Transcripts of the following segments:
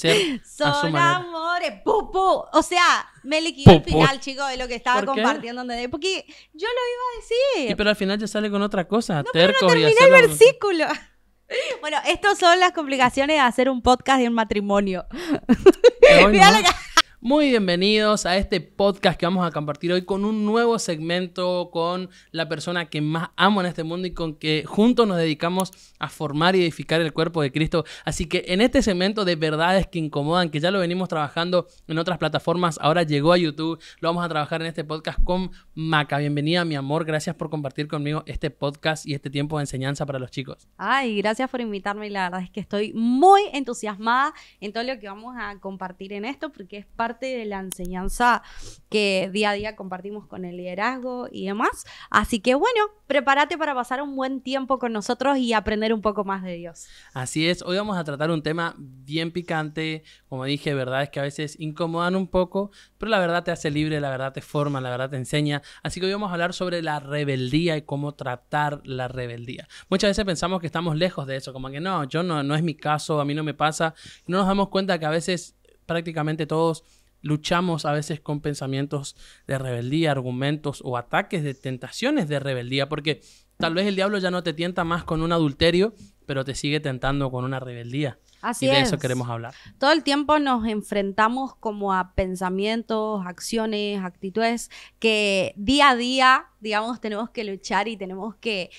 obedecer a su Son manera. amores, pu, pu. O sea, me liquidó el Pu, pu. final, chicos, de lo que estaba ¿Por qué? compartiendo. ¿Entendés? Porque yo lo iba a Y decir. pero al final ya sale con otra cosa, Pero no tercos y terminé hacerlo. el versículo. Bueno, estas son las complicaciones de hacer un podcast de un matrimonio. Hoy Mirá no. lo que- Muy bienvenidos a este podcast que vamos a compartir hoy con un nuevo segmento, con la persona que más amo en este mundo y con que juntos nos dedicamos a formar y edificar el cuerpo de Cristo. Así que en este segmento de verdades que incomodan, que ya lo venimos trabajando en otras plataformas, ahora llegó a YouTube, lo vamos a trabajar en este podcast con Maca. Bienvenida, mi amor, gracias por compartir conmigo este podcast y este tiempo de enseñanza para los chicos. Ay, gracias por invitarme. La verdad es que estoy muy entusiasmada en todo lo que vamos a compartir en esto, porque es parte de la enseñanza que día a día compartimos con el liderazgo y demás. Así que bueno, prepárate para pasar un buen tiempo con nosotros y aprender un poco más de Dios. Así es, hoy vamos a tratar un tema bien picante, como dije, verdades que a veces incomodan un poco, pero la verdad te hace libre, la verdad te forma, la verdad te enseña. Así que hoy vamos a hablar sobre la rebeldía y cómo tratar la rebeldía. Muchas veces pensamos que estamos lejos de eso, como que no es mi caso, a mí no me pasa. Y no nos damos cuenta que a veces prácticamente todos luchamos a veces con pensamientos de rebeldía, argumentos o ataques de tentaciones de rebeldía, porque tal vez el diablo ya no te tienta más con un adulterio, pero te sigue tentando con una rebeldía. Así y de es. eso queremos hablar. Todo el tiempo nos enfrentamos como a pensamientos, acciones, actitudes que día a día, digamos, tenemos que luchar y tenemos que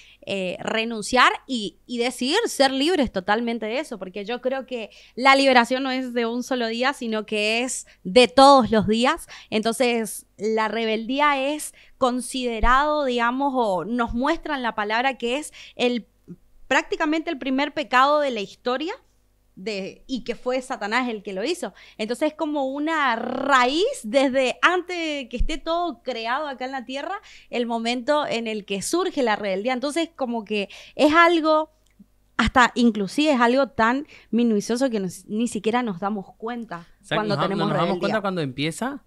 renunciar y decidir ser libres totalmente de eso, porque yo creo que la liberación no es de un solo día, sino que es de todos los días. Entonces, la rebeldía es considerado, digamos, o nos muestran la palabra que es prácticamente el primer pecado de la historia. Y que fue Satanás el que lo hizo. Entonces es como una raíz desde antes de que esté todo creado acá en la tierra, el momento en el que surge la rebeldía. Entonces como que es algo, hasta inclusive es algo tan minucioso que ni siquiera nos damos cuenta cuando tenemos nos rebeldía. damos cuenta cuando empieza,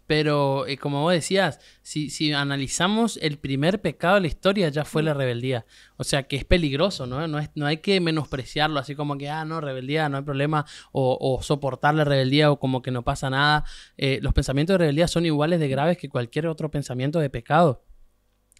pero como vos decías, si analizamos el primer pecado de la historia ya fue la rebeldía. O sea que es peligroso, ¿no? No hay que menospreciarlo así como que, no, rebeldía, no hay problema, o soportar la rebeldía o como que no pasa nada. Los pensamientos de rebeldía son iguales de graves que cualquier otro pensamiento de pecado.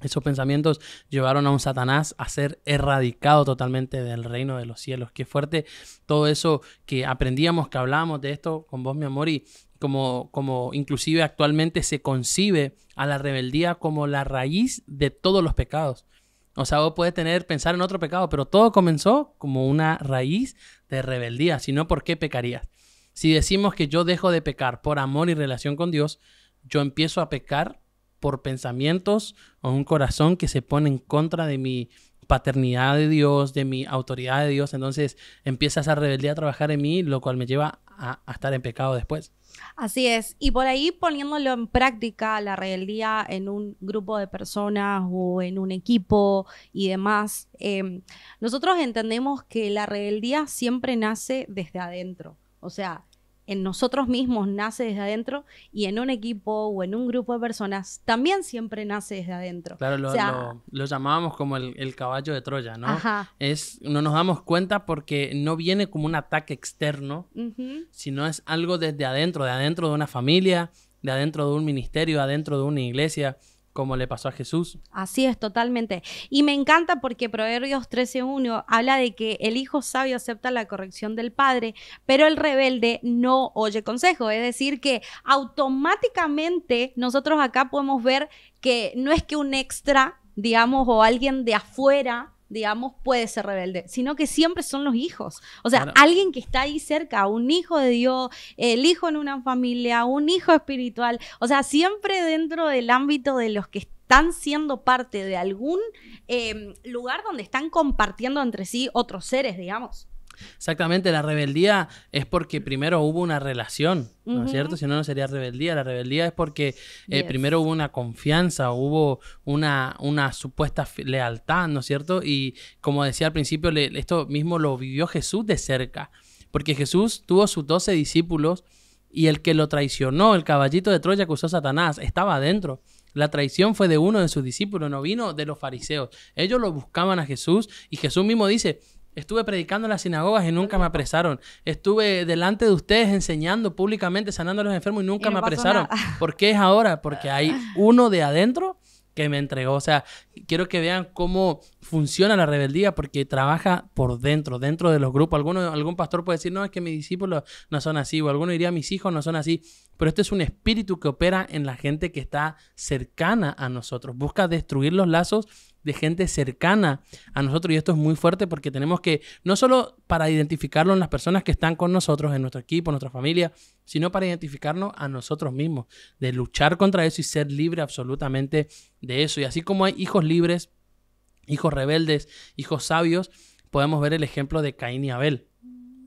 Esos pensamientos llevaron a un Satanás a ser erradicado totalmente del reino de los cielos. Qué fuerte todo eso que aprendíamos, que hablábamos de esto con vos, mi amor, y como inclusive actualmente se concibe a la rebeldía como la raíz de todos los pecados. O sea, vos podés pensar en otro pecado, pero todo comenzó como una raíz de rebeldía. Si no, ¿por qué pecarías? Si decimos que yo dejo de pecar por amor y relación con Dios, yo empiezo a pecar por pensamientos o un corazón que se pone en contra de mi paternidad de Dios, de mi autoridad de Dios. Entonces empieza esa rebeldía a trabajar en mí, lo cual me lleva a estar en pecado después. Así es, y por ahí poniéndolo en práctica, la rebeldía en un grupo de personas o en un equipo y demás, nosotros entendemos que la rebeldía siempre nace desde adentro, o sea, en nosotros mismos nace desde adentro y en un equipo o en un grupo de personas también siempre nace desde adentro. Claro, o sea, lo llamábamos como el caballo de Troya, ¿no? Ajá. No nos damos cuenta porque no viene como un ataque externo, sino es algo desde adentro, de una familia, de adentro de un ministerio, adentro de una iglesia, como le pasó a Jesús. Así es, totalmente. Y me encanta porque Proverbios 13:1 habla de que el hijo sabio acepta la corrección del padre, pero el rebelde no oye consejo. Es decir, que automáticamente nosotros acá podemos ver que no es que un extra, digamos, o alguien de afuera, digamos, puede ser rebelde, sino que siempre son los hijos. O sea, Claro. Alguien que está ahí cerca, un hijo de Dios, el hijo en una familia, un hijo espiritual. O sea, siempre dentro del ámbito de los que están siendo parte de algún lugar donde están compartiendo entre sí otros seres, digamos. Exactamente, la rebeldía es porque primero hubo una relación, ¿no es Ujú. cierto? Si no, no sería rebeldía. La rebeldía es porque Yes. primero hubo una confianza, hubo una supuesta lealtad, ¿no es cierto? Y como decía al principio, esto mismo lo vivió Jesús de cerca, porque Jesús tuvo sus 12 discípulos y el que lo traicionó, el caballito de Troya que usó Satanás, estaba adentro. La traición fue de uno de sus discípulos, no vino de los fariseos. Ellos lo buscaban a Jesús y Jesús mismo dice: Estuve predicando en las sinagogas y nunca me apresaron. Estuve delante de ustedes enseñando públicamente, sanando a los enfermos y nunca me apresaron. ¿Por qué es ahora? Porque hay uno de adentro que me entregó. O sea, quiero que vean cómo funciona la rebeldía, porque trabaja por dentro de los grupos. Algún pastor puede decir, no, es que mis discípulos no son así, o alguno diría, mis hijos no son así. Pero este es un espíritu que opera en la gente que está cercana a nosotros. Busca destruir los lazos de gente cercana a nosotros, y esto es muy fuerte porque tenemos que, no solo para identificarlo en las personas que están con nosotros, en nuestro equipo, en nuestra familia, sino para identificarnos a nosotros mismos, de luchar contra eso y ser libre absolutamente de eso. Y así como hay hijos libres, hijos rebeldes, hijos sabios, podemos ver el ejemplo de Caín y Abel,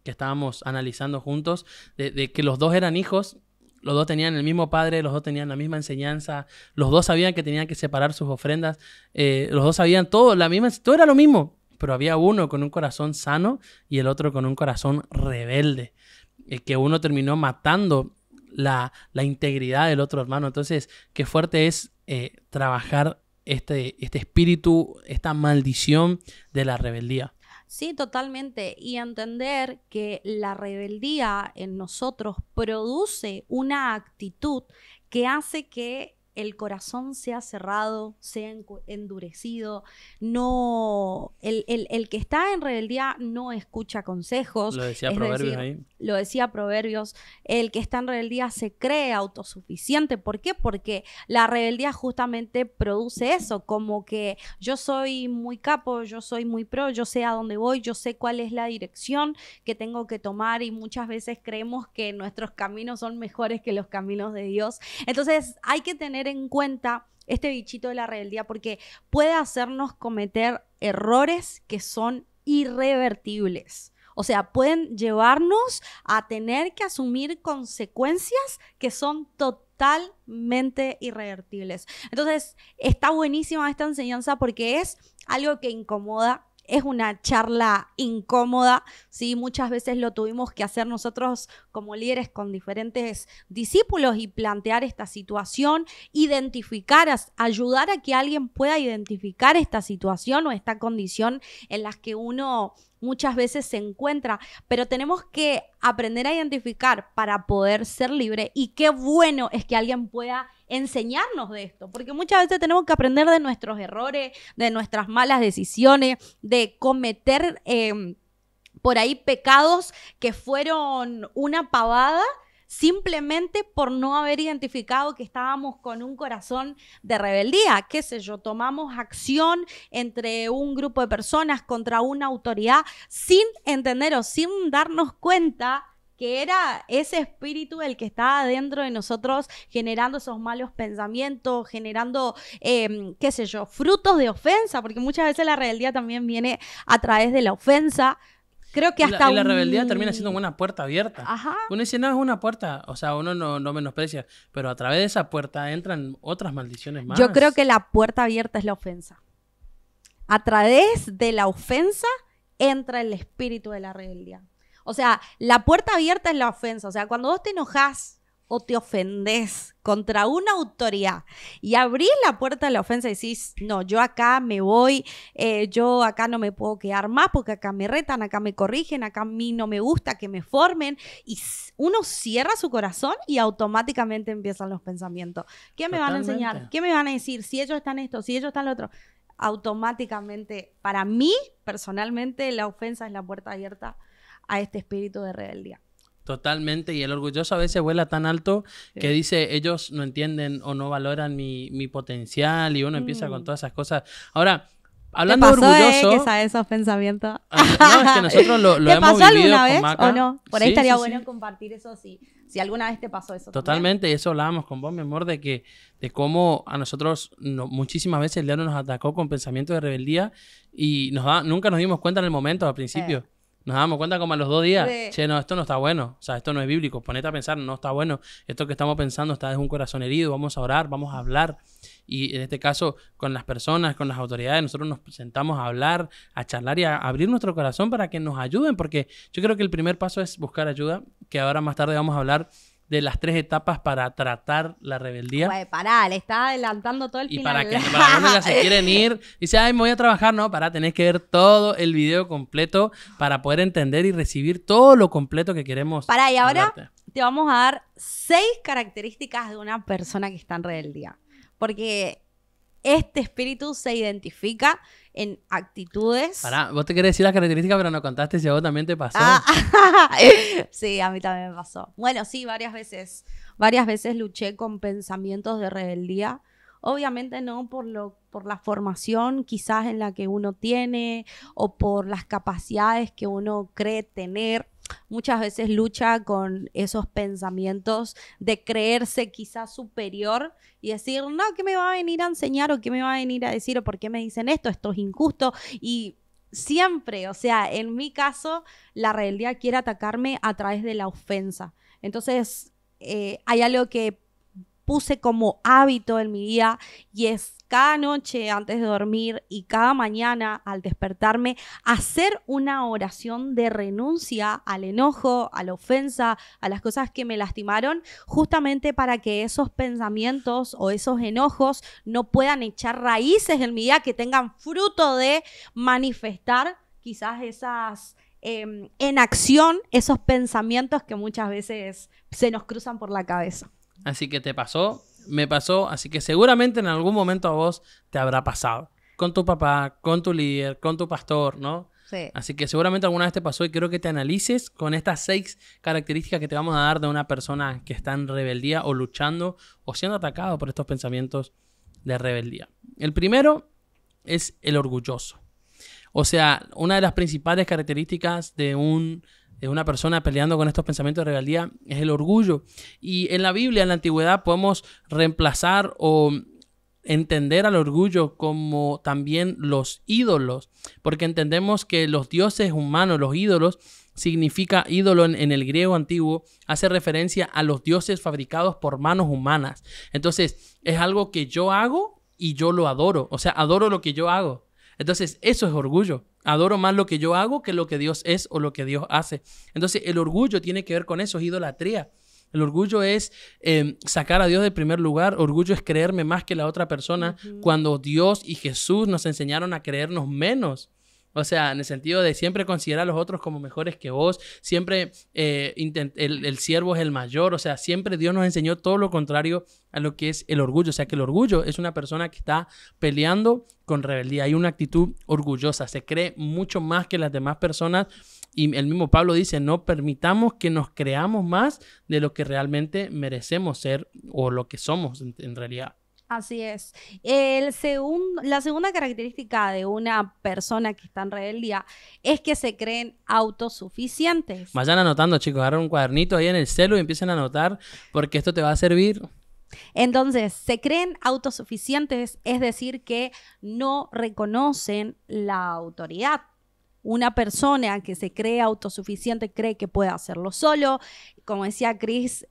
que estábamos analizando juntos, de que los dos eran hijos. Los dos tenían el mismo padre, los dos tenían la misma enseñanza, los dos sabían que tenían que separar sus ofrendas, los dos sabían todo, todo era lo mismo, pero había uno con un corazón sano y el otro con un corazón rebelde, que uno terminó matando la integridad del otro hermano. Entonces, qué fuerte es trabajar este espíritu, esta maldición de la rebeldía. Sí, totalmente. Y entender que la rebeldía en nosotros produce una actitud que hace que el corazón sea cerrado, sea endurecido. No, el que está en rebeldía no escucha consejos. Lo decía Proverbios ahí. Lo decía Proverbios. El que está en rebeldía se cree autosuficiente. ¿Por qué? Porque la rebeldía justamente produce eso, como que yo soy muy capo, yo soy muy pro, yo sé a dónde voy, yo sé cuál es la dirección que tengo que tomar, y muchas veces creemos que nuestros caminos son mejores que los caminos de Dios. Entonces hay que tener en cuenta este bichito de la rebeldía, porque puede hacernos cometer errores que son irrevertibles. O sea, pueden llevarnos a tener que asumir consecuencias que son totalmente irrevertibles. Entonces, está buenísima esta enseñanza porque es algo que incomoda. Es una charla incómoda, ¿sí? Muchas veces lo tuvimos que hacer nosotros como líderes con diferentes discípulos y plantear esta situación, identificar, ayudar a que alguien pueda identificar esta situación o esta condición en la que uno muchas veces se encuentra, pero tenemos que aprender a identificar para poder ser libre. Y qué bueno es que alguien pueda enseñarnos de esto, porque muchas veces tenemos que aprender de nuestros errores, de nuestras malas decisiones, de cometer por ahí pecados que fueron una pavada, simplemente por no haber identificado que estábamos con un corazón de rebeldía. Qué sé yo, tomamos acción entre un grupo de personas contra una autoridad sin entender o sin darnos cuenta que era ese espíritu el que estaba dentro de nosotros generando esos malos pensamientos, generando, qué sé yo, frutos de ofensa, porque muchas veces la rebeldía también viene a través de la ofensa. Creo que hasta la rebeldía termina siendo una puerta abierta. Ajá. Uno dice, no, es una puerta, o sea, uno no menosprecia, pero a través de esa puerta entran otras maldiciones más. Yo creo que la puerta abierta es la ofensa. A través de la ofensa entra el espíritu de la rebeldía. O sea, la puerta abierta es la ofensa. O sea, cuando vos te enojás o te ofendés contra una autoridad y abrís la puerta de la ofensa y decís, no, yo acá me voy, yo acá no me puedo quedar más porque acá me retan, acá me corrigen, acá a mí no me gusta que me formen, y uno cierra su corazón y automáticamente empiezan los pensamientos. ¿Qué me van a enseñar? ¿Qué me van a decir? Si ellos están esto, si ellos están lo otro. Automáticamente, para mí, personalmente, la ofensa es la puerta abierta a este espíritu de rebeldía. Totalmente, y el orgulloso a veces vuela tan alto que dice, ellos no entienden o no valoran mi potencial, y uno empieza con todas esas cosas. Ahora, hablando de orgulloso... ¿Qué sabes esos pensamientos? No, es que nosotros lo hemos vivido ¿Te pasó alguna vez con Maca. o no? Por ahí Sí, estaría sí, bueno sí. compartir eso, si alguna vez te pasó eso. Totalmente, y eso hablábamos con vos, mi amor, de cómo a nosotros muchísimas veces el diablo nos atacó con pensamientos de rebeldía y nunca nos dimos cuenta en el momento, al principio. Nos damos cuenta como a los 2 días, che, no, esto no está bueno, o sea, esto no es bíblico, ponete a pensar, no está bueno, esto que estamos pensando está desde un corazón herido, vamos a orar, vamos a hablar, y en este caso con las personas, con las autoridades, nosotros nos sentamos a hablar, a charlar y a abrir nuestro corazón para que nos ayuden, porque yo creo que el primer paso es buscar ayuda, que ahora más tarde vamos a hablar de las 3 etapas para tratar la rebeldía. Güey, pará, le está adelantando todo el Y final. para algunos ya se quieren ir, dice, ay, me voy a trabajar. No, pará, tenés que ver todo el video completo para poder entender y recibir todo lo completo que queremos. Pará, y ahora hablarte. te vamos a dar 6 características de una persona que está en rebeldía. Porque este espíritu se identifica en actitudes. Pará, vos te querés decir las características, pero no contaste si a vos también te pasó. Sí, a mí también me pasó. Bueno, sí, varias veces. Varias veces luché con pensamientos de rebeldía. Obviamente no por la formación quizás en la que uno tiene o por las capacidades que uno cree tener. Muchas veces lucha con esos pensamientos de creerse quizás superior y decir, no, ¿qué me va a venir a enseñar o qué me va a venir a decir o por qué me dicen esto? Esto es injusto. Y siempre, o sea, en mi caso, la rebeldía quiere atacarme a través de la ofensa. Entonces, hay algo que puse como hábito en mi vida y es cada noche antes de dormir y cada mañana al despertarme hacer una oración de renuncia al enojo, a la ofensa, a las cosas que me lastimaron, justamente para que esos pensamientos o esos enojos no puedan echar raíces en mi vida, que tengan fruto de manifestar quizás esas en acción, esos pensamientos que muchas veces se nos cruzan por la cabeza. Así que te pasó, me pasó, así que seguramente en algún momento a vos te habrá pasado. Con tu papá, con tu líder, con tu pastor, ¿no? Sí. Así que seguramente alguna vez te pasó y quiero que te analices con estas 6 características que te vamos a dar de una persona que está en rebeldía o luchando o siendo atacado por estos pensamientos de rebeldía. El primero es el orgulloso. O sea, una de las principales características de una persona peleando con estos pensamientos de rebeldía es el orgullo. Y en la Biblia, en la antigüedad, podemos reemplazar o entender al orgullo como también los ídolos, porque entendemos que los dioses humanos, los ídolos, significa ídolo en el griego antiguo, hace referencia a los dioses fabricados por manos humanas. Entonces, es algo que yo hago y yo lo adoro. O sea, adoro lo que yo hago. Entonces, eso es orgullo. Adoro más lo que yo hago que lo que Dios es o lo que Dios hace. Entonces, el orgullo tiene que ver con eso, es idolatría. El orgullo es sacar a Dios del primer lugar. Orgullo es creerme más que la otra persona cuando Dios y Jesús nos enseñaron a creernos menos. O sea, en el sentido de siempre considerar a los otros como mejores que vos. Siempre el siervo es el mayor. O sea, siempre Dios nos enseñó todo lo contrario a lo que es el orgullo. O sea, que el orgullo es una persona que está peleando con rebeldía. Hay una actitud orgullosa. Se cree mucho más que las demás personas. Y el mismo Pablo dice, no permitamos que nos creamos más de lo que realmente merecemos ser o lo que somos en realidad. Así es. La segunda característica de una persona que está en rebeldía es que se creen autosuficientes. Vayan anotando, chicos. Agarren un cuadernito ahí en el celu y empiecen a anotar porque esto te va a servir. Entonces, se creen autosuficientes, es decir, que no reconocen la autoridad. Una persona que se cree autosuficiente cree que puede hacerlo solo. Como decía Chris,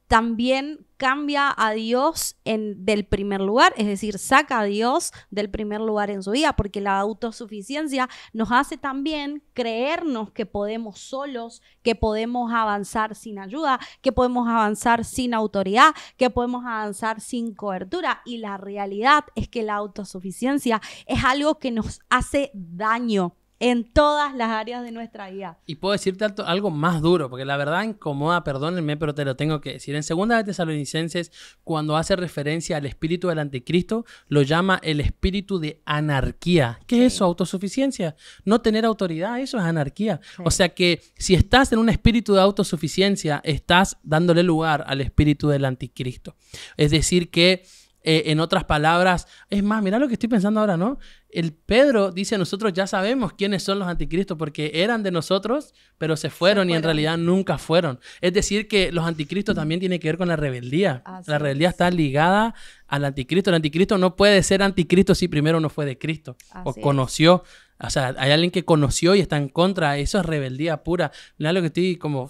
también cambia a Dios del primer lugar, es decir, saca a Dios del primer lugar en su vida, porque la autosuficiencia nos hace también creernos que podemos solos, que podemos avanzar sin ayuda, que podemos avanzar sin autoridad, que podemos avanzar sin cobertura. Y la realidad es que la autosuficiencia es algo que nos hace daño en todas las áreas de nuestra vida. Y puedo decirte algo más duro, porque la verdad incomoda, perdónenme, pero te lo tengo que decir. En 2 de Tesalonicenses, cuando hace referencia al espíritu del anticristo, lo llama el espíritu de anarquía. ¿Qué es eso? Autosuficiencia. No tener autoridad, eso es anarquía. Sí. O sea que si estás en un espíritu de autosuficiencia, estás dándole lugar al espíritu del anticristo. Es decir que en otras palabras, es más, mirá lo que estoy pensando ahora, ¿no? El Pedro dice, nosotros ya sabemos quiénes son los anticristos porque eran de nosotros, pero se fueron y en realidad nunca fueron. Es decir, que los anticristos también tienen que ver con la rebeldía. La rebeldía está ligada al anticristo. El anticristo no puede ser anticristo si primero no fue de Cristo o conoció. O sea, hay alguien que conoció y está en contra. Eso es rebeldía pura. Mirá lo que estoy como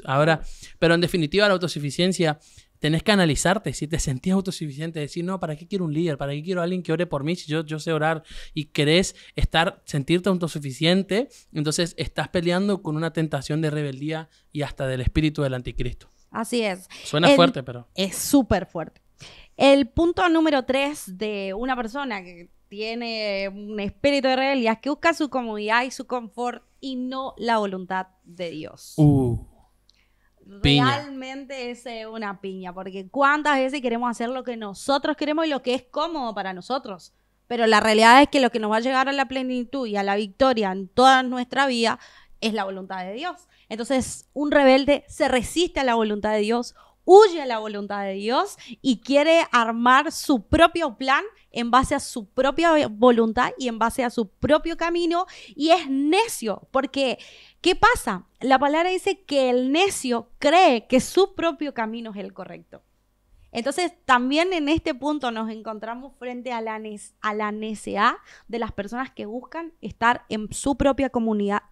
ahora. Pero en definitiva, la autosuficiencia, tenés que analizarte si te sentías autosuficiente, decir, no, ¿para qué quiero un líder? ¿Para qué quiero a alguien que ore por mí si yo sé orar? Y querés sentirte autosuficiente, entonces estás peleando con una tentación de rebeldía y hasta del espíritu del anticristo. Así es. Suena fuerte, pero... Es súper fuerte. El punto número 3 de una persona que tiene un espíritu de rebeldía es que busca su comodidad y su confort y no la voluntad de Dios. Piña. Realmente es una piña, porque cuántas veces queremos hacer lo que nosotros queremos y lo que es cómodo para nosotros. Pero la realidad es que lo que nos va a llegar a la plenitud y a la victoria en toda nuestra vida es la voluntad de Dios. Entonces, un rebelde se resiste a la voluntad de Dios, huye a la voluntad de Dios y quiere armar su propio plan en base a su propia voluntad y en base a su propio camino, y es necio, porque ¿qué pasa? La palabra dice que el necio cree que su propio camino es el correcto. Entonces, también en este punto nos encontramos frente a la necedad de las personas que buscan estar en su propia comunidad,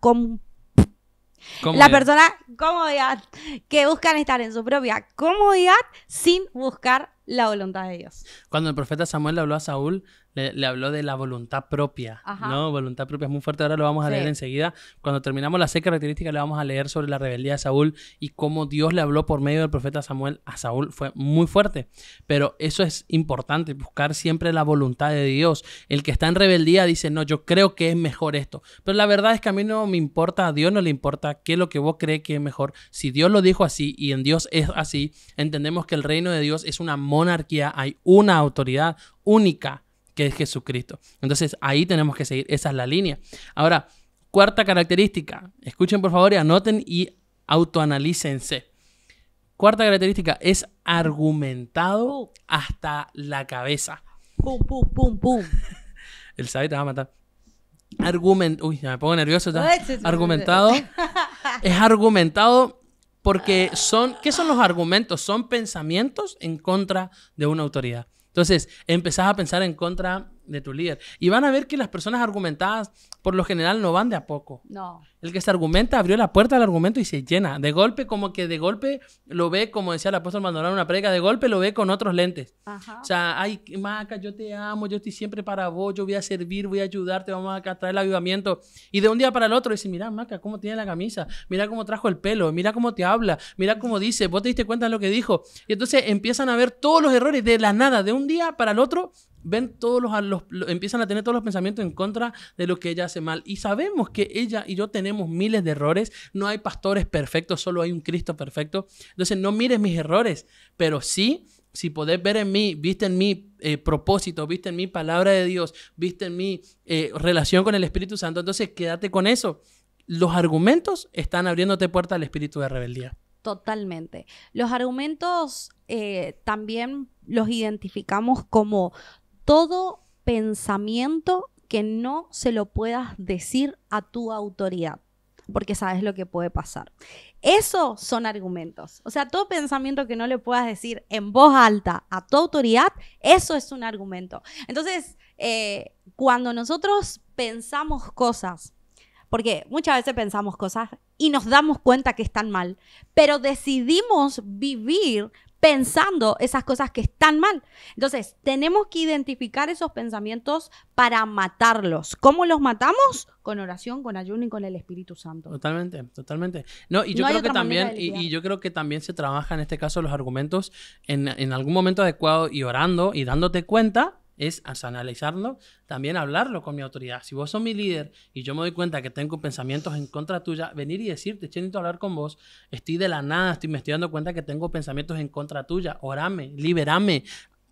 la persona comodidad, que buscan estar en su propia comodidad sin buscar la voluntad de Dios. Cuando el profeta Samuel le habló a Saúl, le habló de la voluntad propia, ¿no? Voluntad propia es muy fuerte, ahora lo vamos a leer enseguida. Cuando terminamos las 6 características, le vamos a leer sobre la rebeldía de Saúl y cómo Dios le habló por medio del profeta Samuel a Saúl. Fue muy fuerte, pero eso es importante, buscar siempre la voluntad de Dios. El que está en rebeldía dice, no, yo creo que es mejor esto, pero la verdad es que a mí no me importa, a Dios no le importa qué es lo que vos crees que es mejor. Si Dios lo dijo así y en Dios es así, entendemos que el reino de Dios es una monarquía, hay una autoridad única, que es Jesucristo. Entonces ahí tenemos que seguir, esa es la línea. Ahora, 4ª característica, escuchen por favor y anoten y autoanalícense. 4ª característica, es argumentado hasta la cabeza. Pum, pum, pum, pum. El Sabi te va a matar. Uy, me pongo nervioso. Argumentado. Es argumentado porque ¿qué son los argumentos? Son pensamientos en contra de una autoridad. Entonces, empezás a pensar en contra de tu líder. Y van a ver que las personas argumentadas, por lo general, no van de a poco. No. El que se argumenta abrió la puerta al argumento y se llena. De golpe, como que de golpe lo ve, como decía el apóstol Maldonado en una predica, de golpe lo ve con otros lentes. Ajá. O sea, ay, Maca, yo te amo, yo estoy siempre para vos, yo voy a servir, voy a ayudarte, vamos a traer el avivamiento. Y de un día para el otro dice, mira, Maca, cómo tiene la camisa, mira cómo trajo el pelo, mira cómo te habla, mira cómo dice, vos te diste cuenta de lo que dijo. Y entonces empiezan a ver todos los errores de la nada, de un día para el otro. Ven empiezan a tener todos los pensamientos en contra de lo que ella hace mal. Y sabemos que ella y yo tenemos miles de errores. No hay pastores perfectos, solo hay un Cristo perfecto. Entonces no mires mis errores, pero sí, si podés ver en mí, viste en mí propósito, viste en mí palabra de Dios, viste en mí relación con el Espíritu Santo, entonces quédate con eso. Los argumentos están abriéndote puerta al espíritu de rebeldía. Totalmente. Los argumentos también los identificamos como todo pensamiento que no se lo puedas decir a tu autoridad, porque sabes lo que puede pasar. Esos son argumentos. O sea, todo pensamiento que no le puedas decir en voz alta a tu autoridad, eso es un argumento. Entonces, cuando nosotros pensamos cosas, porque muchas veces pensamos cosas y nos damos cuenta que están mal, pero decidimos vivir pensando esas cosas que están mal. Entonces, tenemos que identificar esos pensamientos para matarlos. ¿Cómo los matamos? Con oración, con ayuno y con el Espíritu Santo. Totalmente, totalmente. No, y yo creo que también, y yo creo que también se trabaja en este caso los argumentos en algún momento adecuado y orando y dándote cuenta. Es analizarlo, también hablarlo con mi autoridad. Si vos sos mi líder y yo me doy cuenta que tengo pensamientos en contra tuya, venir y decirte, che, necesito hablar con vos, estoy de la nada, me estoy dando cuenta que tengo pensamientos en contra tuya, orame, liberame,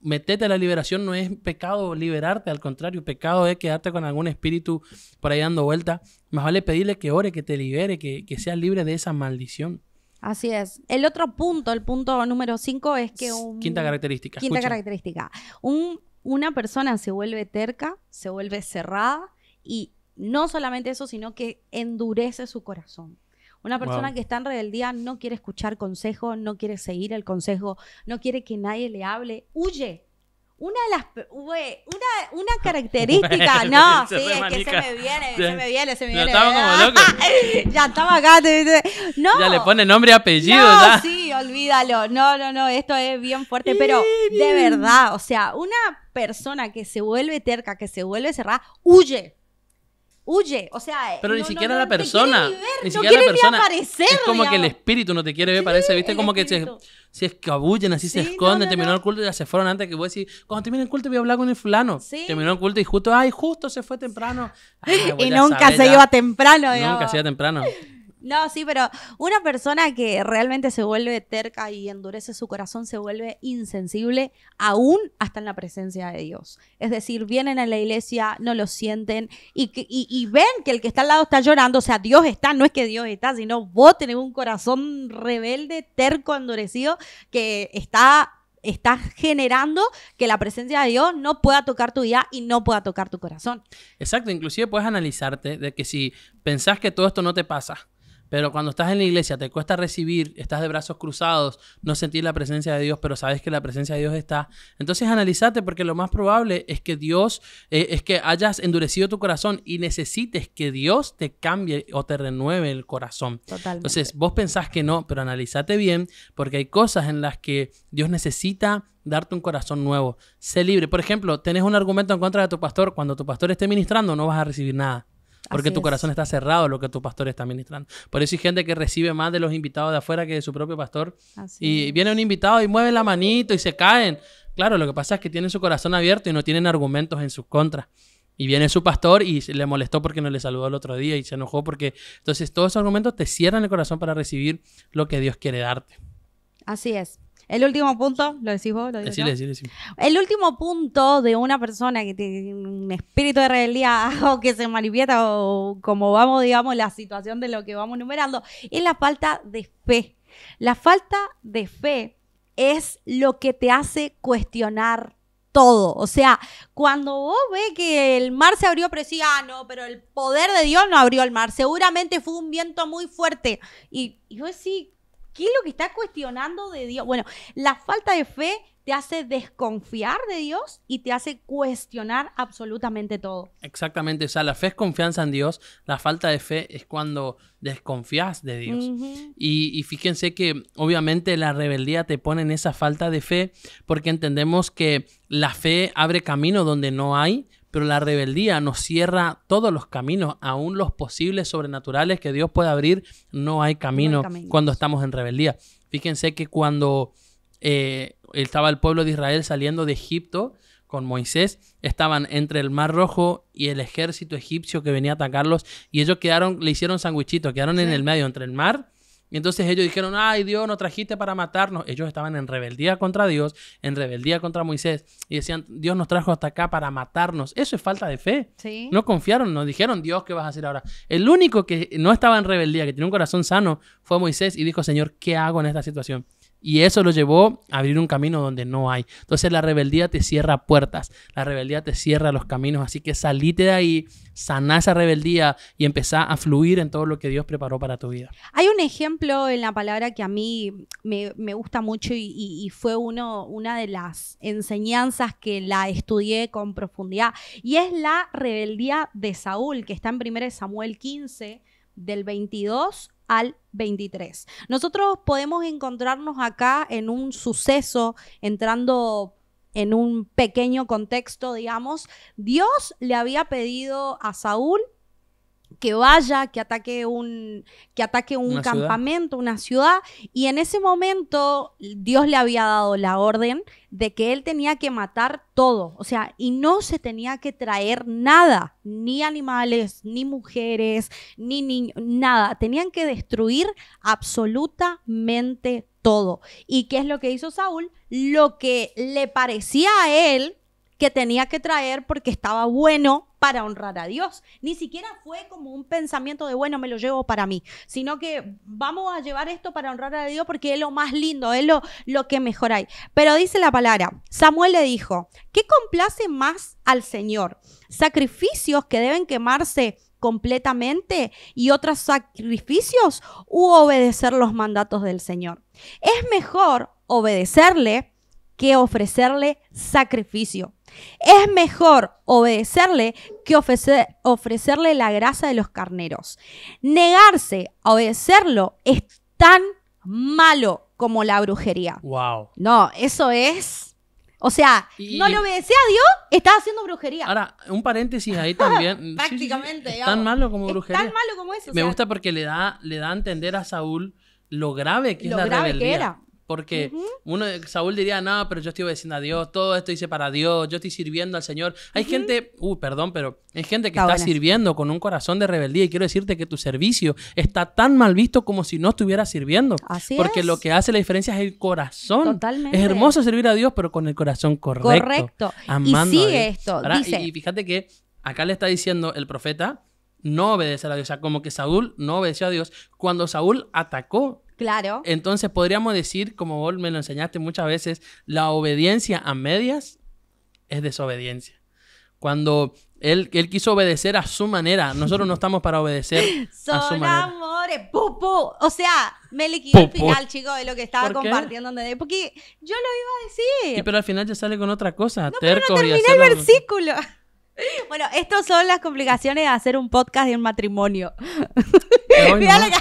metete a la liberación. No es pecado liberarte, al contrario, pecado es quedarte con algún espíritu por ahí dando vuelta. Más vale pedirle que ore, que te libere, que seas libre de esa maldición. Así es. El otro punto, el punto número 5 es que Quinta característica. Una persona se vuelve terca, se vuelve cerrada y no solamente eso, sino que endurece su corazón. Una persona que está en rebeldía no quiere escuchar consejo, no quiere seguir el consejo, no quiere que nadie le hable, huye. Una característica, no, sí, es que se me viene. Estamos como locos. Ya estamos acá. No. Ya le pone nombre y apellido. No, ya. Sí, olvídalo. No, esto es bien fuerte, pero de verdad, o sea, una persona que se vuelve terca, que se vuelve cerrada, huye. huye. O sea, pero ni siquiera no la persona. te quiere ni ver, Ni no siquiera la quiere persona. ni aparecer, Es como que el digamos. espíritu no te quiere ver, parece, ¿viste? el Como que espíritu. se escabullen, así se Sí, esconden, no. terminó el culto y ya se fueron antes que vos decís, cuando termine el culto voy a hablar con el fulano. Sí. Terminó el culto y justo se fue temprano. Ay, vos Y ya nunca sabés, se ya. iba temprano, digamos. Nunca se iba temprano. No, sí, pero una persona que realmente se vuelve terca y endurece su corazón se vuelve insensible aún hasta en la presencia de Dios. Es decir, vienen a la iglesia, no lo sienten y ven que el que está al lado está llorando. O sea, Dios está, no es que Dios está, sino vos tenés un corazón rebelde, terco, endurecido, que está generando que la presencia de Dios no pueda tocar tu vida y no pueda tocar tu corazón. Exacto, inclusive puedes analizarte de que si pensás que todo esto no te pasa, pero cuando estás en la iglesia te cuesta recibir, estás de brazos cruzados, no sentís la presencia de Dios, pero sabes que la presencia de Dios está. Entonces analízate, porque lo más probable es que Dios, es que hayas endurecido tu corazón y necesites que Dios te cambie o te renueve el corazón. Totalmente. Entonces vos pensás que no, pero analízate bien, porque hay cosas en las que Dios necesita darte un corazón nuevo. Sé libre. Por ejemplo, tenés un argumento en contra de tu pastor. Cuando tu pastor esté ministrando no vas a recibir nada. Porque Así tu es. corazón está cerrado a lo que tu pastor está ministrando. Por eso hay gente que recibe más de los invitados de afuera que de su propio pastor. Así Y es. viene un invitado y mueve la manito y se caen. Claro, lo que pasa es que tienen su corazón abierto y no tienen argumentos en su contra. Y viene su pastor y le molestó porque no le saludó el otro día y se enojó porque... Entonces todos esos argumentos te cierran el corazón para recibir lo que Dios quiere darte. Así es. El último punto, ¿lo decís vos? ¿Lo digo yo? Decile. El último punto de una persona que tiene un espíritu de rebeldía o que se manifiesta o como vamos, digamos, la situación de lo que vamos numerando, es la falta de fe. La falta de fe es lo que te hace cuestionar todo. O sea, cuando vos ves que el mar se abrió, pero decís, no, pero el poder de Dios no abrió el mar. Seguramente fue un viento muy fuerte. Y vos decís, ¿qué es lo que está cuestionando de Dios? Bueno, la falta de fe te hace desconfiar de Dios y te hace cuestionar absolutamente todo. Exactamente, o sea, la fe es confianza en Dios, la falta de fe es cuando desconfías de Dios. Ujú. Y fíjense que obviamente la rebeldía te pone en esa falta de fe porque entendemos que la fe abre camino donde no hay, pero la rebeldía nos cierra todos los caminos, aún los posibles sobrenaturales que Dios puede abrir, no hay camino caminos. cuando estamos en rebeldía. Fíjense que cuando estaba el pueblo de Israel saliendo de Egipto con Moisés, estaban entre el Mar Rojo y el ejército egipcio que venía a atacarlos y ellos le hicieron sandwichitos, quedaron en el medio entre el mar. Y entonces ellos dijeron, ay Dios, nos trajiste para matarnos. Ellos estaban en rebeldía contra Dios, en rebeldía contra Moisés. Y decían, Dios nos trajo hasta acá para matarnos. Eso es falta de fe. Sí. No confiaron, nos dijeron, Dios, ¿qué vas a hacer ahora? El único que no estaba en rebeldía, que tenía un corazón sano, fue Moisés y dijo, Señor, ¿qué hago en esta situación? Y eso lo llevó a abrir un camino donde no hay. Entonces la rebeldía te cierra puertas, la rebeldía te cierra los caminos, así que salite de ahí, saná esa rebeldía y empezá a fluir en todo lo que Dios preparó para tu vida. Hay un ejemplo en la palabra que a mí me gusta mucho y fue una de las enseñanzas que la estudié con profundidad y es la rebeldía de Saúl, que está en 1 Samuel 15, del 22 al 23. Nosotros podemos encontrarnos acá en un suceso, entrando en un pequeño contexto, digamos. Dios le había pedido a Saúl que vaya, que ataque un campamento, una ciudad, y en ese momento Dios le había dado la orden de que él tenía que matar todo, o sea, y no se tenía que traer nada, ni animales, ni mujeres, ni niños, nada, tenían que destruir absolutamente todo. ¿Y qué es lo que hizo Saúl? Lo que le parecía a él que tenía que traer porque estaba bueno para honrar a Dios. Ni siquiera fue como un pensamiento de, bueno, me lo llevo para mí, sino que vamos a llevar esto para honrar a Dios porque es lo más lindo, es lo que mejor hay. Pero dice la palabra, Samuel le dijo, ¿qué complace más al Señor? ¿Sacrificios que deben quemarse completamente y otros sacrificios u obedecer los mandatos del Señor? Es mejor obedecerle que ofrecerle sacrificio. Es mejor obedecerle que ofrecerle la grasa de los carneros. Negarse a obedecerlo es tan malo como la brujería. Wow. No, eso es O sea, no le obedecía a Dios, estaba haciendo brujería. Ahora, un paréntesis ahí también. Prácticamente. Sí. Es tan malo como brujería. Es tan malo como eso. Me gusta porque le da a entender a Saúl lo grave que es la rebeldía. Que era. Porque Saúl diría, no, pero yo estoy obedeciendo a Dios, todo esto hice para Dios, yo estoy sirviendo al Señor. Hay gente, perdón, pero hay gente que está sirviendo con un corazón de rebeldía y quiero decirte que tu servicio está tan mal visto como si no estuvieras sirviendo. Así porque es. lo que hace la diferencia es el corazón. Totalmente. Es hermoso servir a Dios, pero con el corazón correcto. Correcto. Amando y sigue esto, ahora, dice... y fíjate que acá le está diciendo el profeta no obedecer a Dios. O sea, como que Saúl no obedeció a Dios. Cuando Saúl atacó, claro. Entonces podríamos decir, como vos me lo enseñaste muchas veces, la obediencia a medias es desobediencia. Cuando él quiso obedecer a su manera, nosotros no estamos para obedecer a su manera. Son amores, pupu. O sea, me liquidó el final, chicos, de lo que estaba ¿Por qué? compartiendo. Porque yo lo iba a decir. Y pero al final ya sale con otra cosa. No, pero no terminé el versículo. Bueno, estas son las complicaciones de hacer un podcast de un matrimonio. Mira lo que...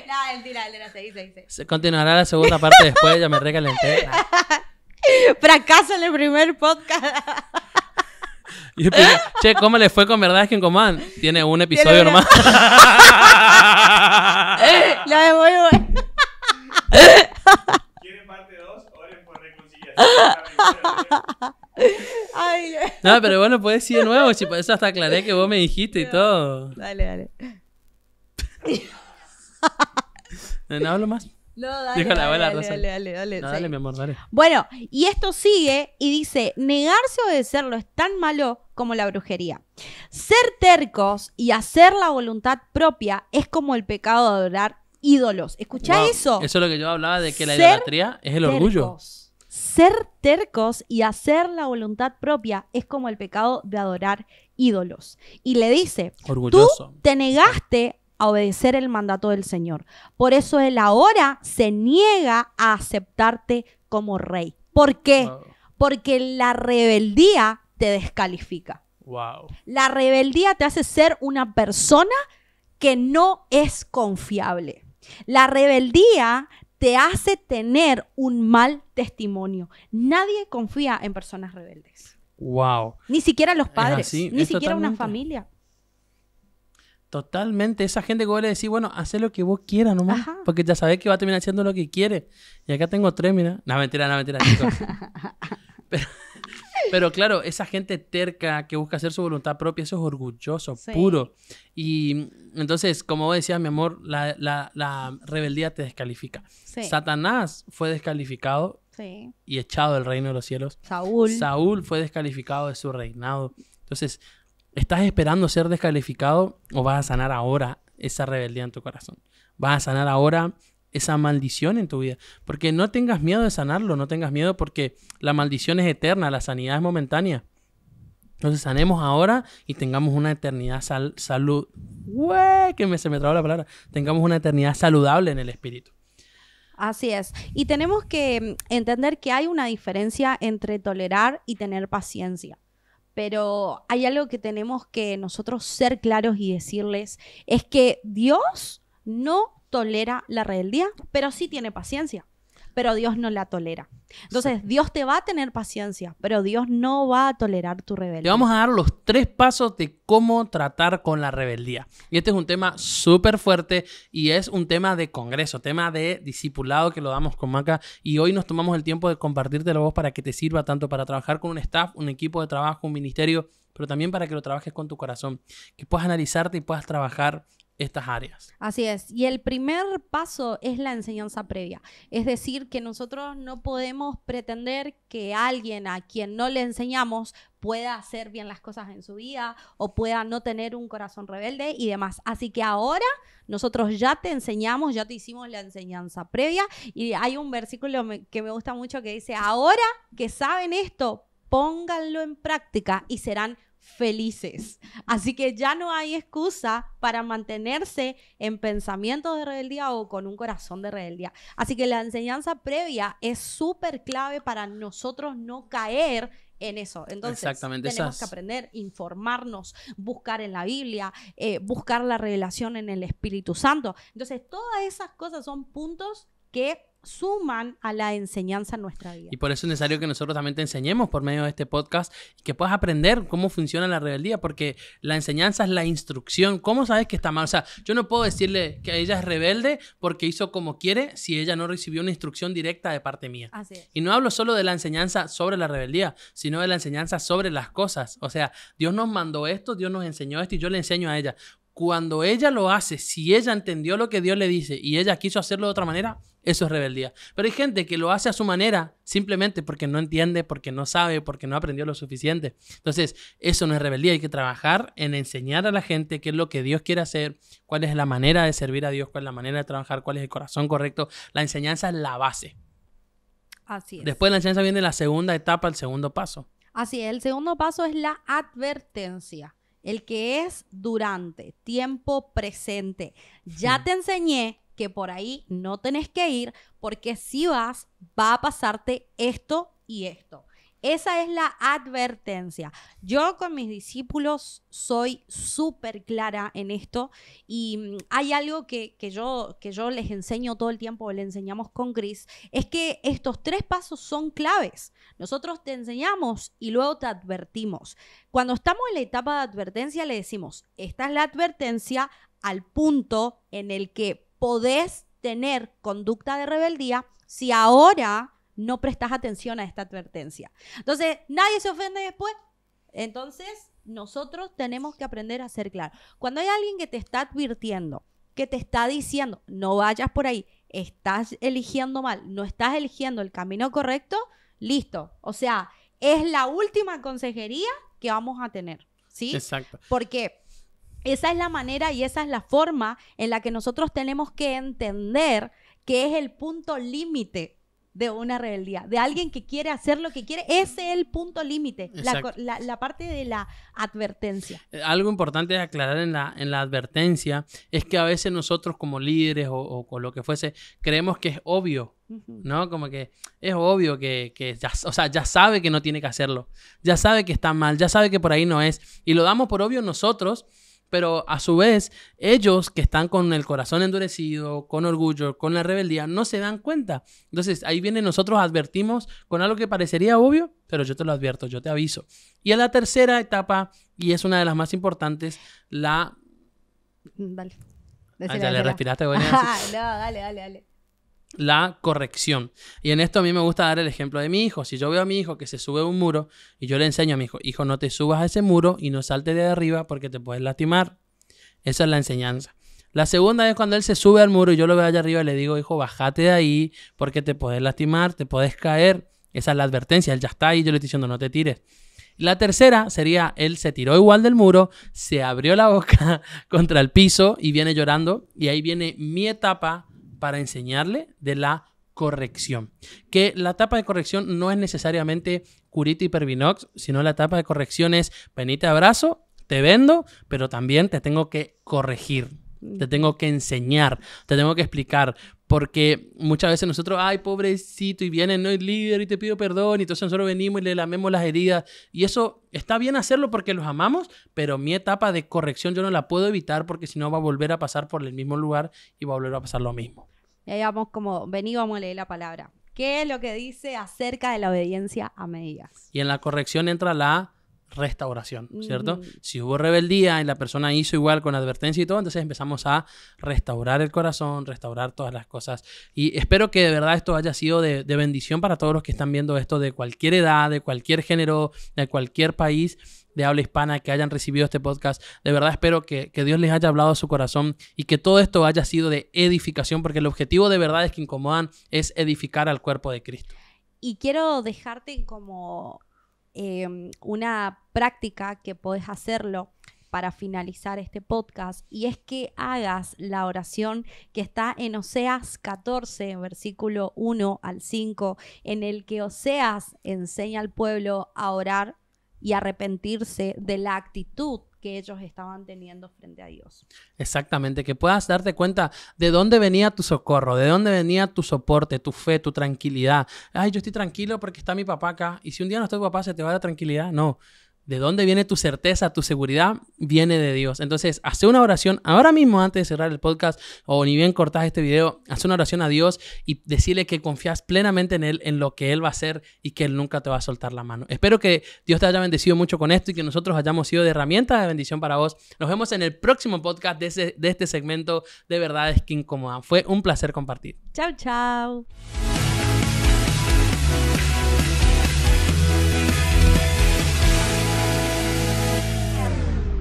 No, mentira, se dice. Se continuará la segunda parte después, ya me recalenté. Fracaso en el primer podcast. Y che, ¿cómo le fue con Verdades que Incomodan? Tiene un episodio nomás. Lo de muy bueno. ¿Quieren parte 2? Oren por reconciliación. Ay, no, pero bueno, puedes decir de nuevo. Si por eso hasta aclaré que vos me dijiste y todo. Dale. ¿No hablo más? No, dale. Dale, No, dale, mi amor, dale. Bueno, y esto sigue y dice, negarse a obedecerlo es tan malo como la brujería. Ser tercos y hacer la voluntad propia es como el pecado de adorar ídolos. ¿Escuchá eso? Eso es lo que yo hablaba de que la idolatría es el orgullo. Ser tercos y hacer la voluntad propia es como el pecado de adorar ídolos. Y le dice, orgulloso. Tú te negaste a obedecer el mandato del Señor. Por eso Él ahora se niega a aceptarte como rey. ¿Por qué? Wow. Porque la rebeldía te descalifica. Wow. La rebeldía te hace ser una persona que no es confiable. La rebeldía te hace tener un mal testimonio. Nadie confía en personas rebeldes. Wow. Ni siquiera los padres, así, ni siquiera totalmente. una familia. Totalmente. Esa gente que vos le decís, bueno, haz lo que vos quieras nomás. Ajá. Porque ya sabés que va a terminar haciendo lo que quiere. Y acá tengo 3, mira. No, mentira, chicos. Pero claro, esa gente terca que busca hacer su voluntad propia, eso es orgulloso, Sí. puro. Y entonces, como vos decías, mi amor, la rebeldía te descalifica. Sí. Satanás fue descalificado Sí. y echado del reino de los cielos. Saúl fue descalificado de su reinado. Entonces, ¿estás esperando ser descalificado o vas a sanar ahora esa rebeldía en tu corazón? ¿Vas a sanar ahora esa maldición en tu vida? Porque no tengas miedo de sanarlo, no tengas miedo porque la maldición es eterna, la sanidad es momentánea. Entonces sanemos ahora y tengamos una eternidad salud. Se me trabó la palabra. Tengamos una eternidad saludable en el espíritu. Así es. Y tenemos que entender que hay una diferencia entre tolerar y tener paciencia. Pero hay algo que tenemos que nosotros ser claros y decirles, es que Dios no tolera la rebeldía, pero sí tiene paciencia. Pero Dios no la tolera. Entonces, Dios te va a tener paciencia, pero Dios no va a tolerar tu rebeldía. Te vamos a dar los 3 pasos de cómo tratar con la rebeldía. Y este es un tema súper fuerte y es un tema de congreso, tema de discipulado que lo damos con Maca. Y hoy nos tomamos el tiempo de compartírtelo a vos para que te sirva tanto para trabajar con un staff, un equipo de trabajo, un ministerio, pero también para que lo trabajes con tu corazón. Que puedas analizarte y puedas trabajar estas áreas. Así es. Y el primer paso es la enseñanza previa. Es decir, que nosotros no podemos pretender que alguien a quien no le enseñamos pueda hacer bien las cosas en su vida o pueda no tener un corazón rebelde y demás. Así que ahora nosotros ya te enseñamos, ya te hicimos la enseñanza previa y hay un versículo que me gusta mucho que dice, ahora que saben esto, pónganlo en práctica y serán felices. Así que ya no hay excusa para mantenerse en pensamientos de rebeldía o con un corazón de rebeldía. Así que la enseñanza previa es súper clave para nosotros no caer en eso. Entonces, tenemos que aprender, informarnos, buscar en la Biblia, buscar la revelación en el Espíritu Santo. Entonces, todas esas cosas son puntos que suman a la enseñanza en nuestra vida. Y por eso es necesario que nosotros también te enseñemos por medio de este podcast y que puedas aprender cómo funciona la rebeldía, porque la enseñanza es la instrucción. ¿Cómo sabes que está mal? O sea, yo no puedo decirle que ella es rebelde porque hizo como quiere si ella no recibió una instrucción directa de parte mía. Así es. Y no hablo solo de la enseñanza sobre la rebeldía, sino de la enseñanza sobre las cosas. O sea, Dios nos mandó esto, Dios nos enseñó esto y yo le enseño a ella. Cuando ella lo hace, si ella entendió lo que Dios le dice y ella quiso hacerlo de otra manera, eso es rebeldía. Pero hay gente que lo hace a su manera simplemente porque no entiende, porque no sabe, porque no aprendió lo suficiente. Entonces, eso no es rebeldía. Hay que trabajar en enseñar a la gente qué es lo que Dios quiere hacer, cuál es la manera de servir a Dios, cuál es la manera de trabajar, cuál es el corazón correcto. La enseñanza es la base. Así es. Después de la enseñanza viene la segunda etapa, el segundo paso. Así es. El segundo paso es la advertencia. El que es durante, tiempo presente. Ya te enseñé que por ahí no tenés que ir porque si vas, va a pasarte esto y esto. Esa es la advertencia. Yo con mis discípulos soy súper clara en esto y hay algo que yo les enseño todo el tiempo, le enseñamos con Chris, es que estos 3 pasos son claves. Nosotros te enseñamos y luego te advertimos. Cuando estamos en la etapa de advertencia le decimos, esta es la advertencia al punto en el que podés tener conducta de rebeldía si ahora no prestas atención a esta advertencia. Entonces, nadie se ofende después. Entonces, nosotros tenemos que aprender a ser claros. Cuando hay alguien que te está advirtiendo, que te está diciendo, no vayas por ahí, estás eligiendo mal, no estás eligiendo el camino correcto, listo. O sea, es la última consejería que vamos a tener, ¿sí? Exacto. Porque esa es la manera y esa es la forma en la que nosotros tenemos que entender que es el punto límite de una rebeldía, de alguien que quiere hacer lo que quiere. Ese es el punto límite, la parte de la advertencia. Algo importante de aclarar en la advertencia es que a veces nosotros como líderes o con lo que fuese, creemos que es obvio, ¿no? Como que es obvio que ya, o sea, ya sabe que no tiene que hacerlo, ya sabe que está mal, ya sabe que por ahí no es, y lo damos por obvio nosotros. Pero a su vez, ellos que están con el corazón endurecido, con orgullo, con la rebeldía, no se dan cuenta. Entonces, ahí viene, nosotros advertimos con algo que parecería obvio, pero yo te lo advierto, yo te aviso. Y en la tercera etapa, y es una de las más importantes, la... Dale. ya le respiraste, güey. No, dale. La corrección. Y en esto a mí me gusta dar el ejemplo de mi hijo. Si yo veo a mi hijo que se sube a un muro y yo le enseño a mi hijo, hijo, no te subas a ese muro y no saltes de arriba porque te puedes lastimar. Esa es la enseñanza. La segunda es cuando él se sube al muro y yo lo veo allá arriba y le digo, hijo, bájate de ahí porque te puedes lastimar, te puedes caer. Esa es la advertencia. Él ya está ahí, yo le estoy diciendo, no te tires. La tercera sería, él se tiró igual del muro, se abrió la boca contra el piso y viene llorando. Y ahí viene mi etapa para enseñarle de la corrección. Que la etapa de corrección no es necesariamente curita y pervinox, sino la etapa de corrección es venite abrazo, te vendo, pero también te tengo que corregir, te tengo que enseñar, te tengo que explicar. Porque muchas veces nosotros, ay, pobrecito, y viene no el líder y te pido perdón, y entonces nosotros venimos y le lamemos las heridas. Y eso está bien hacerlo porque los amamos, pero mi etapa de corrección yo no la puedo evitar porque si no va a volver a pasar por el mismo lugar y va a volver a pasar lo mismo. Y ahí vamos como, vení, vamos a leer la palabra. ¿Qué es lo que dice acerca de la obediencia a medias? Y en la corrección entra la restauración, ¿cierto? Si hubo rebeldía y la persona hizo igual con advertencia y todo, entonces empezamos a restaurar el corazón, restaurar todas las cosas. Y espero que de verdad esto haya sido de bendición para todos los que están viendo esto de cualquier edad, de cualquier género, de cualquier país de habla hispana que hayan recibido este podcast. De verdad espero que Dios les haya hablado a su corazón y que todo esto haya sido de edificación, porque el objetivo de verdad es que Incomodan es edificar al cuerpo de Cristo. Y quiero dejarte como una práctica que podés hacerlo para finalizar este podcast, y es que hagas la oración que está en Oseas 14, versículo 1 al 5, en el que Oseas enseña al pueblo a orar y arrepentirse de la actitud que ellos estaban teniendo frente a Dios. Exactamente, que puedas darte cuenta de dónde venía tu socorro, de dónde venía tu soporte, tu fe, tu tranquilidad. Ay, yo estoy tranquilo porque está mi papá acá. Y si un día no está tu papá, ¿se te va la tranquilidad? No. ¿De dónde viene tu certeza, tu seguridad? Viene de Dios. Entonces, hace una oración ahora mismo antes de cerrar el podcast o ni bien cortás este video, haz una oración a Dios y decirle que confías plenamente en Él, en lo que Él va a hacer y que Él nunca te va a soltar la mano. Espero que Dios te haya bendecido mucho con esto y que nosotros hayamos sido de herramienta de bendición para vos. Nos vemos en el próximo podcast de este segmento de Verdades que Incomodan. Fue un placer compartir. Chau, chau.